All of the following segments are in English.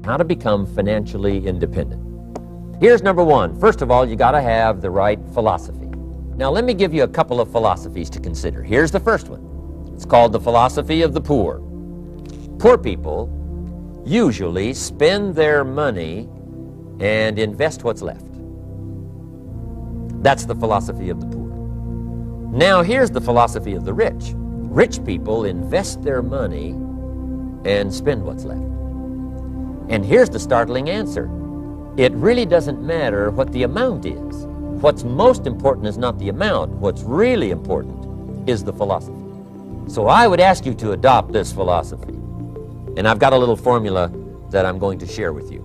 How to become financially independent. Here's number one. First of all, you got to have the right philosophy. Now, let me give you a couple of philosophies to consider. Here's the first one. It's called the philosophy of the poor. Poor people usually spend their money and invest what's left. That's the philosophy of the poor. Now, here's the philosophy of the rich. Rich people invest their money and spend what's left. And here's the startling answer. It really doesn't matter what the amount is. What's most important is not the amount. What's really important is the philosophy. So I would ask you to adopt this philosophy. And I've got a little formula that I'm going to share with you.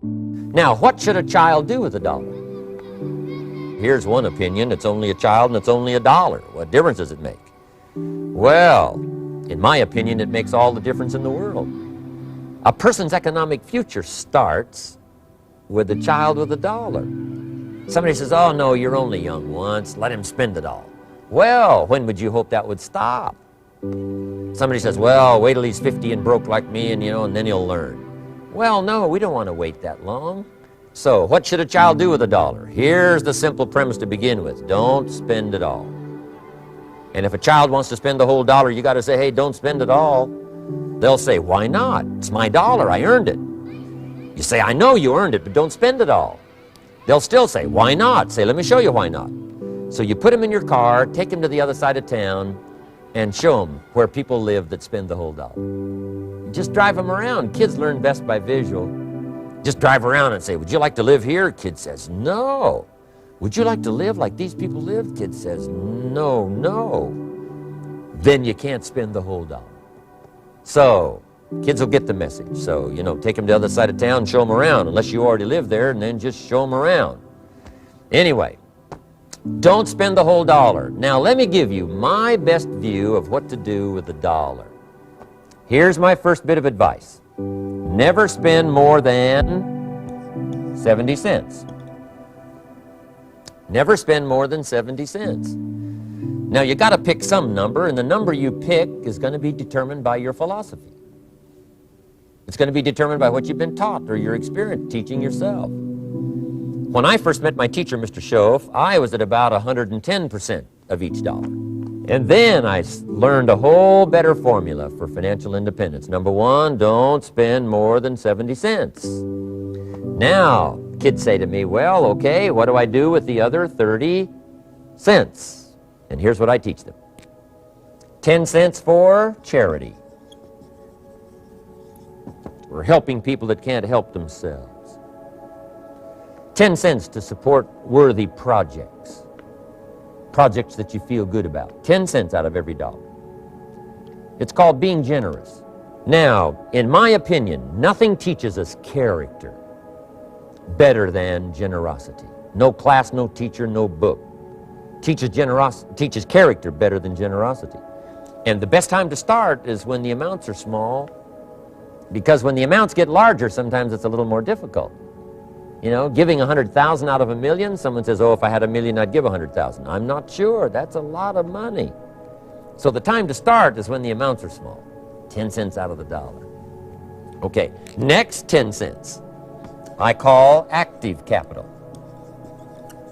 Now, what should a child do with $1? Here's one opinion. It's only a child and it's only $1. What difference does it make? Well, in my opinion, it makes all the difference in the world. A person's economic future starts with a child with $1. Somebody says, oh no, you're only young once, let him spend it all. Well, when would you hope that would stop? Somebody says, well, wait till he's 50 and broke like me and then he'll learn. Well, no, we don't want to wait that long. So what should a child do with $1? Here's the simple premise to begin with. Don't spend it all. And if a child wants to spend the whole $1, you got to say, hey, don't spend it all. They'll say, why not? It's my $1, I earned it. You say, I know you earned it, but don't spend it all. They'll still say, why not? Say, let me show you why not. So you put them in your car, take them to the other side of town, and show them where people live that spend the whole $1. Just drive them around. Kids learn best by visual. Just drive around and say, would you like to live here? Kid says, no. Would you like to live like these people live? Kid says, no, no. Then you can't spend the whole $1. So, kids will get the message. So, take them to the other side of town and show them around, unless you already live there, and then just show them around. Anyway, don't spend the whole $1. Now, let me give you my best view of what to do with $1. Here's my first bit of advice. Never spend more than 70 cents. Never spend more than 70 cents. Now, you got to pick some number, and the number you pick is going to be determined by your philosophy. It's going to be determined by what you've been taught or your experience teaching yourself. When I first met my teacher, Mr. Schoaf, I was at about 110% of each $1. And then I learned a whole better formula for financial independence. Number one, don't spend more than 70 cents. Now, kids say to me, well, okay, what do I do with the other 30 cents? And here's what I teach them. 10 cents for charity. We're helping people that can't help themselves. 10 cents to support worthy projects. Projects that you feel good about. 10 cents out of every $1. It's called being generous. Now, in my opinion, nothing teaches us character better than generosity. No class, no teacher, no book teaches character better than generosity. And the best time to start is when the amounts are small, because when the amounts get larger, sometimes it's a little more difficult. Giving 100,000 out of $1 million, someone says, oh, if I had $1 million, I'd give 100,000. I'm not sure. That's a lot of money. So the time to start is when the amounts are small. 10 cents out of the $1. Okay, next 10 cents. I call active capital.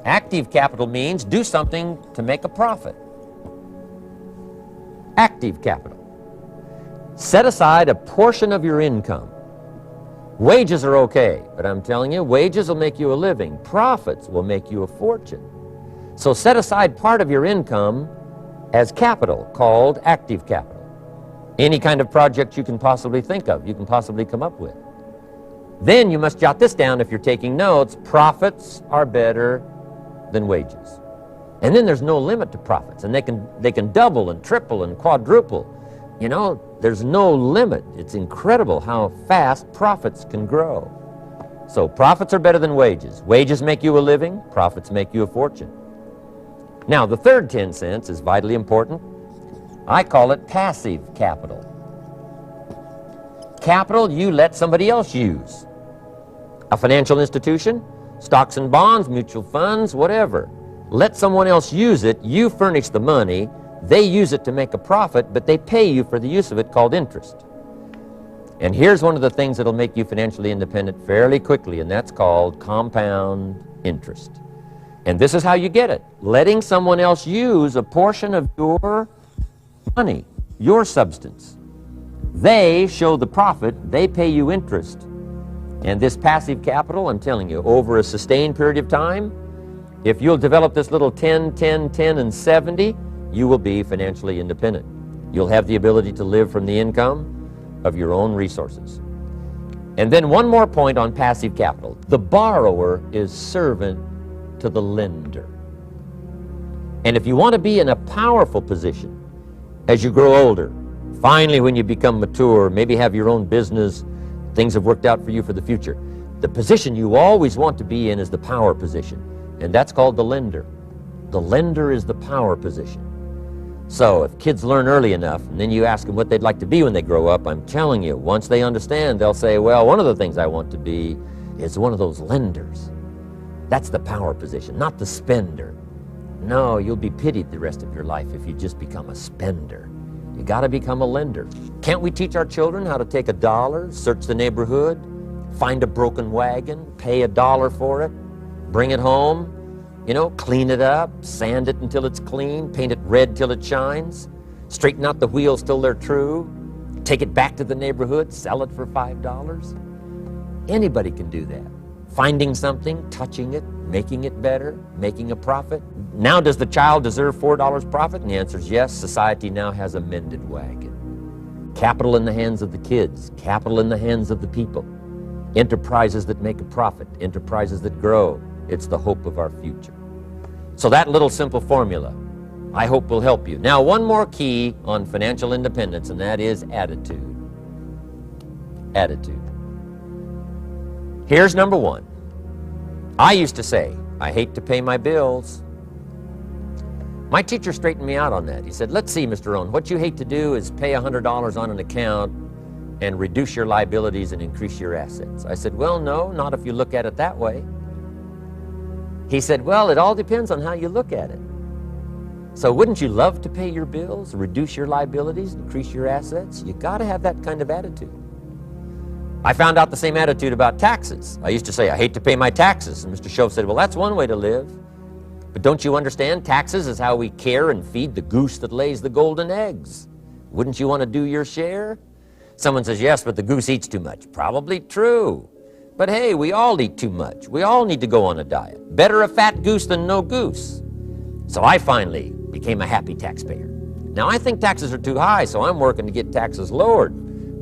Active capital means do something to make a profit. Active capital. Set aside a portion of your income. Wages are okay, but I'm telling you, wages will make you a living. Profits will make you a fortune. So set aside part of your income as capital, called active capital. Any kind of project you can possibly think of, you can possibly come up with. Then you must jot this down if you're taking notes. Profits are better than wages. And then there's no limit to profits, and they can double and triple and quadruple. There's no limit. It's incredible how fast profits can grow. So profits are better than wages. Wages make you a living, profits make you a fortune. Now, the third 10 cents is vitally important. I call it passive capital. Capital you let somebody else use. A financial institution, stocks and bonds, mutual funds, whatever. Let someone else use it, you furnish the money, They use it to make a profit, but they pay you for the use of it, called interest. And here's one of the things that'll make you financially independent fairly quickly, and that's called compound interest. And this is how you get it: letting someone else use a portion of your money, your substance. They show the profit, they pay you interest. And this passive capital, I'm telling you, over a sustained period of time, if you'll develop this little 10, 10, 10, and 70, you will be financially independent. You'll have the ability to live from the income of your own resources. And then one more point on passive capital. The borrower is servant to the lender. And if you want to be in a powerful position as you grow older, finally when you become mature, maybe have your own business, things have worked out for you for the future, the position you always want to be in is the power position, and that's called the lender. The lender is the power position. So if kids learn early enough, and then you ask them what they'd like to be when they grow up, I'm telling you, once they understand, they'll say, well, one of the things I want to be is one of those lenders. That's the power position, not the spender. No, you'll be pitied the rest of your life if you just become a spender. You got to become a lender. Can't we teach our children how to take $1, search the neighborhood, find a broken wagon, pay $1 for it, bring it home, you know, clean it up, sand it until it's clean, paint it red till it shines, straighten out the wheels till they're true, take it back to the neighborhood, sell it for $5? Anybody can do that. Finding something, touching it, making it better, making a profit. Now, does the child deserve $4 profit? And the answer is yes. Society now has a mended wagon. Capital in the hands of the kids, capital in the hands of the people. Enterprises that make a profit, enterprises that grow. It's the hope of our future. So that little simple formula, I hope, will help you. Now, one more key on financial independence, and that is attitude. Attitude. Here's number one. I used to say, I hate to pay my bills. My teacher straightened me out on that. He said, let's see, Mr. Rohn, what you hate to do is pay $100 on an account and reduce your liabilities and increase your assets. I said, well, no, not if you look at it that way. He said, well, it all depends on how you look at it. So wouldn't you love to pay your bills, reduce your liabilities, increase your assets? You got to have that kind of attitude. I found out the same attitude about taxes. I used to say, I hate to pay my taxes. And Mr. Shove said, well, that's one way to live. But don't you understand? Taxes is how we care and feed the goose that lays the golden eggs. Wouldn't you want to do your share? Someone says, yes, but the goose eats too much. Probably true. But hey, we all eat too much. We all need to go on a diet. Better a fat goose than no goose. So I finally became a happy taxpayer. Now, I think taxes are too high, so I'm working to get taxes lowered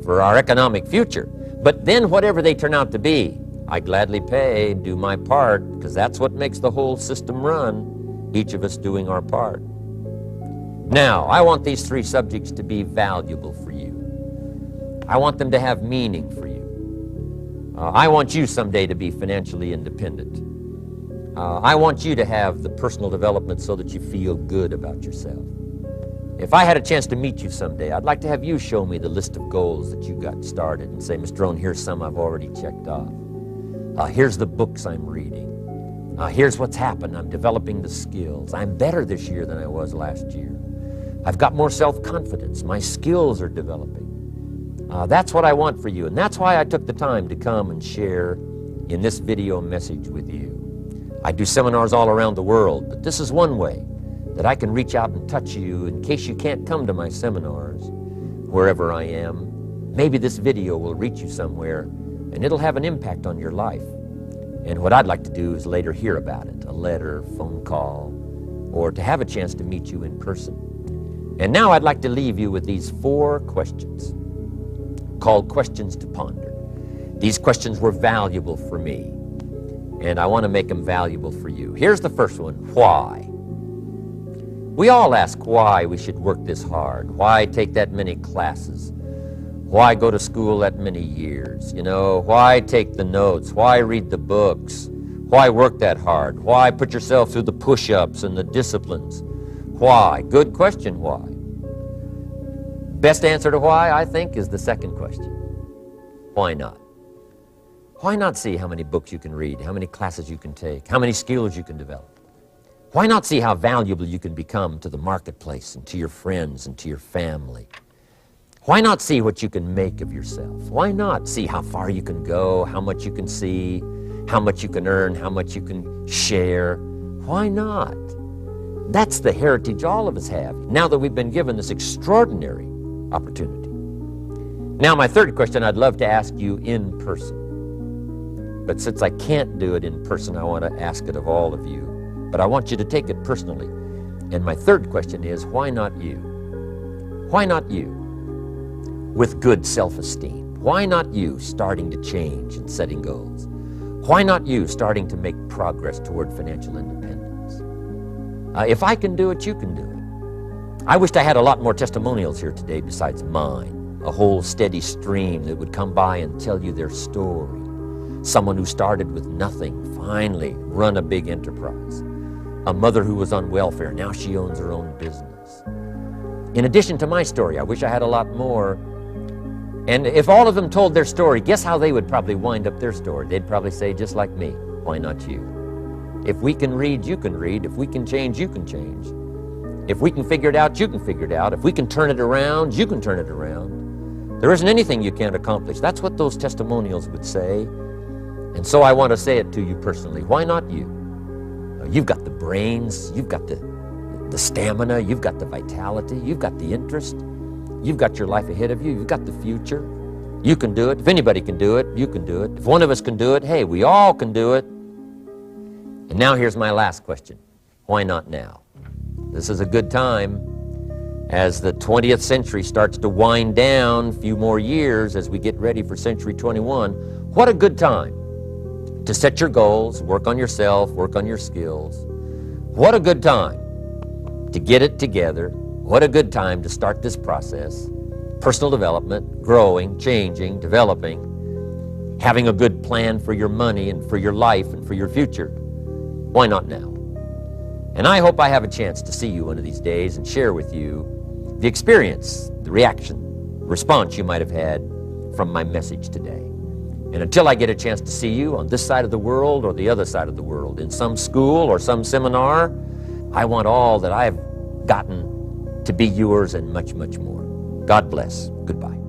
for our economic future. But then whatever they turn out to be, I gladly pay, do my part, because that's what makes the whole system run, each of us doing our part. Now, I want these three subjects to be valuable for you. I want them to have meaning for you. I want you someday to be financially independent. I want you to have the personal development so that you feel good about yourself. If I had a chance to meet you someday, I'd like to have you show me the list of goals that you got started and say, Mr. Rohn, here's some I've already checked off. Here's the books I'm reading. Here's what's happened. I'm developing the skills. I'm better this year than I was last year. I've got more self-confidence. My skills are developing. That's what I want for you, and that's why I took the time to come and share in this video message with you. I do seminars all around the world, but this is one way that I can reach out and touch you in case you can't come to my seminars, wherever I am. Maybe this video will reach you somewhere, and it'll have an impact on your life. And what I'd like to do is later hear about it, a letter, phone call, or to have a chance to meet you in person. And now I'd like to leave you with these 4 questions, called questions to ponder. These questions were valuable for me, and I want to make them valuable for you. Here's the first one: why? We all ask why we should work this hard. Why take that many classes? Why go to school that many years? You know, why take the notes? Why read the books? Why work that hard? Why put yourself through the push-ups and the disciplines? Why? Good question, why? Best answer to why, I think, is the second question. Why not? Why not see how many books you can read, how many classes you can take, how many skills you can develop? Why not see how valuable you can become to the marketplace and to your friends and to your family? Why not see what you can make of yourself? Why not see how far you can go, how much you can see, how much you can earn, how much you can share? Why not? That's the heritage all of us have, now that we've been given this extraordinary opportunity. Now, my third question I'd love to ask you in person. But since I can't do it in person, I want to ask it of all of you. But I want you to take it personally. And my third question is, why not you? Why not you? With good self-esteem. Why not you starting to change and setting goals? Why not you starting to make progress toward financial independence? If I can do it, you can do it. I wished I had a lot more testimonials here today besides mine. A whole steady stream that would come by and tell you their story. Someone who started with nothing, finally run a big enterprise. A mother who was on welfare, now she owns her own business. In addition to my story, I wish I had a lot more. And if all of them told their story, guess how they would probably wind up their story? They'd probably say, just like me, why not you? If we can read, you can read. If we can change, you can change. If we can figure it out, you can figure it out. If we can turn it around, you can turn it around. There isn't anything you can't accomplish. That's what those testimonials would say. And so I want to say it to you personally. Why not you? You've got the brains, you've got the stamina, you've got the vitality, you've got the interest, you've got your life ahead of you, you've got the future. You can do it. If anybody can do it, you can do it. If one of us can do it, hey, we all can do it. And now here's my last question. Why not now? This is a good time as the 20th century starts to wind down, a few more years as we get ready for century 21. What a good time to set your goals, work on yourself, work on your skills. What a good time to get it together. What a good time to start this process. Personal development, growing, changing, developing, having a good plan for your money and for your life and for your future. Why not now? And I hope I have a chance to see you one of these days and share with you the experience, the reaction, response you might have had from my message today. And until I get a chance to see you on this side of the world or the other side of the world, in some school or some seminar, I want all that I have gotten to be yours and much, much more. God bless. Goodbye.